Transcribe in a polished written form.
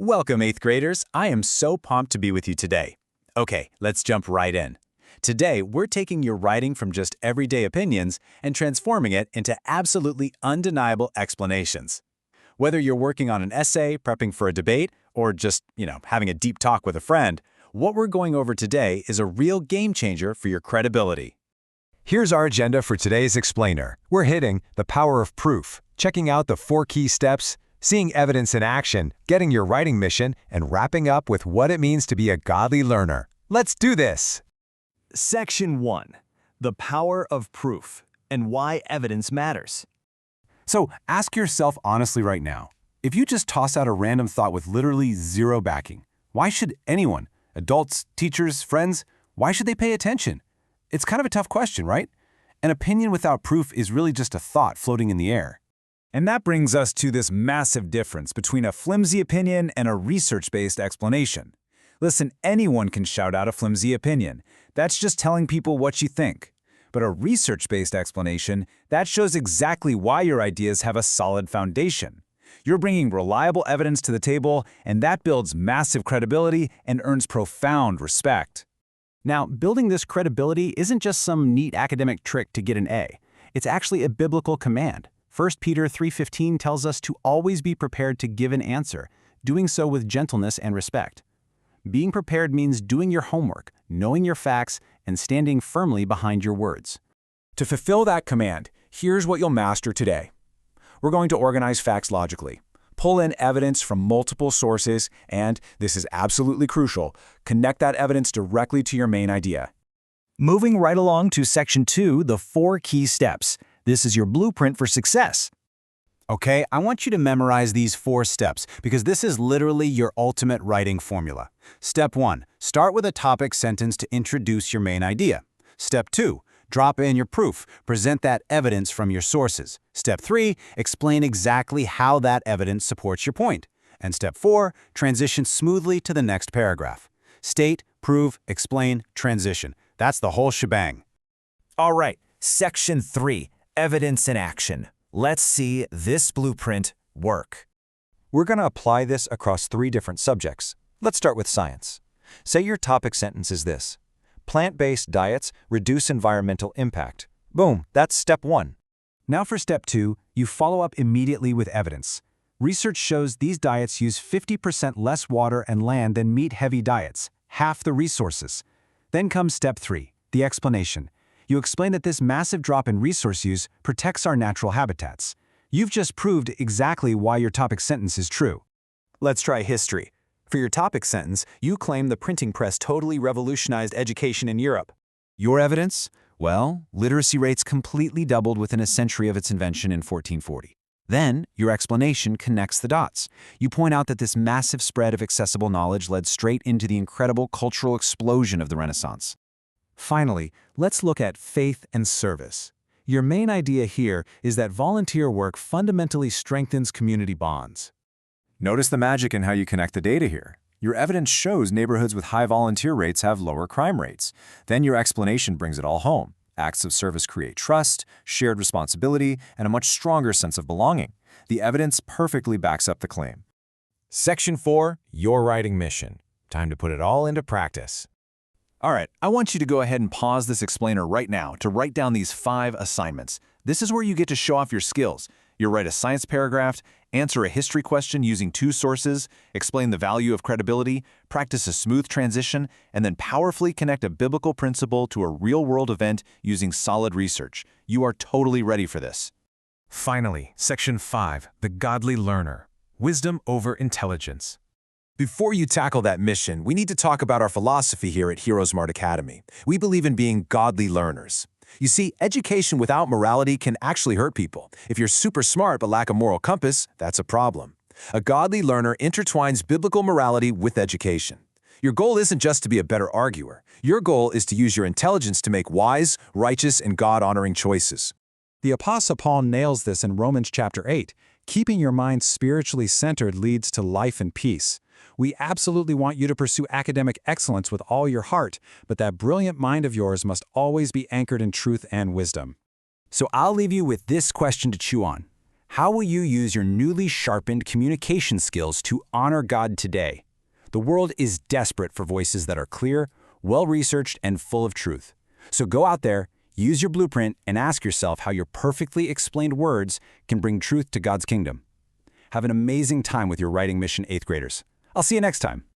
Welcome, 8th graders. I am so pumped to be with you today. Okay, let's jump right in. Today, we're taking your writing from just everyday opinions and transforming it into absolutely undeniable explanations. Whether you're working on an essay, prepping for a debate, or just, having a deep talk with a friend, what we're going over today is a real game changer for your credibility. Here's our agenda for today's explainer. We're hitting the power of proof, checking out the 4 key steps, seeing evidence in action, getting your writing mission, and wrapping up with what it means to be a godly learner. Let's do this! Section 1. The power of proof and why evidence matters. So ask yourself honestly right now, if you just toss out a random thought with literally zero backing, why should anyone, adults, teachers, friends, why should they pay attention? It's kind of a tough question, right? An opinion without proof is really just a thought floating in the air. And that brings us to this massive difference between a flimsy opinion and a research-based explanation. Listen, anyone can shout out a flimsy opinion. That's just telling people what you think. But a research-based explanation, that shows exactly why your ideas have a solid foundation. You're bringing reliable evidence to the table, and that builds massive credibility and earns profound respect. Now, building this credibility isn't just some neat academic trick to get an A. It's actually a biblical command. 1 Peter 3:15 tells us to always be prepared to give an answer, doing so with gentleness and respect. Being prepared means doing your homework, knowing your facts, and standing firmly behind your words. To fulfill that command, here's what you'll master today. We're going to organize facts logically, pull in evidence from multiple sources, and, this is absolutely crucial, connect that evidence directly to your main idea. Moving right along to Section 2, the 4 key steps. This is your blueprint for success. Okay, I want you to memorize these 4 steps because this is literally your ultimate writing formula. Step 1, start with a topic sentence to introduce your main idea. Step 2, drop in your proof, present that evidence from your sources. Step 3, explain exactly how that evidence supports your point. And Step 4, transition smoothly to the next paragraph. State, prove, explain, transition. That's the whole shebang. All right, Section 3, Evidence in Action. Let's see this blueprint work. We're going to apply this across 3 different subjects. Let's start with science. Say your topic sentence is this: plant-based diets reduce environmental impact. Boom, that's step 1. Now for step 2, you follow up immediately with evidence. Research shows these diets use 50% less water and land than meat-heavy diets, half the resources. Then comes step 3, the explanation. You explain that this massive drop in resource use protects our natural habitats. You've just proved exactly why your topic sentence is true. Let's try history. For your topic sentence, you claim the printing press totally revolutionized education in Europe. Your evidence? Well, literacy rates completely doubled within a century of its invention in 1440. Then, your explanation connects the dots. You point out that this massive spread of accessible knowledge led straight into the incredible cultural explosion of the Renaissance. Finally, let's look at faith and service. Your main idea here is that volunteer work fundamentally strengthens community bonds. Notice the magic in how you connect the data here. Your evidence shows neighborhoods with high volunteer rates have lower crime rates. Then your explanation brings it all home. Acts of service create trust, shared responsibility, and a much stronger sense of belonging. The evidence perfectly backs up the claim. Section 4, your writing mission. Time to put it all into practice. All right, I want you to go ahead and pause this explainer right now to write down these 5 assignments. This is where you get to show off your skills. You'll write a science paragraph, answer a history question using 2 sources, explain the value of credibility, practice a smooth transition, and then powerfully connect a biblical principle to a real-world event using solid research. You are totally ready for this. Finally, Section 5, the godly learner. Wisdom over intelligence. Before you tackle that mission, we need to talk about our philosophy here at HeroesMart Academy. We believe in being godly learners. You see, education without morality can actually hurt people. If you're super smart but lack a moral compass, that's a problem. A godly learner intertwines biblical morality with education. Your goal isn't just to be a better arguer. Your goal is to use your intelligence to make wise, righteous, and God-honoring choices. The Apostle Paul nails this in Romans chapter 8. Keeping your mind spiritually centered leads to life and peace. We absolutely want you to pursue academic excellence with all your heart, but that brilliant mind of yours must always be anchored in truth and wisdom. So I'll leave you with this question to chew on. How will you use your newly sharpened communication skills to honor God today? The world is desperate for voices that are clear, well-researched, and full of truth. So go out there, use your blueprint, and ask yourself how your perfectly explained words can bring truth to God's kingdom. Have an amazing time with your writing mission, 8th graders. I'll see you next time.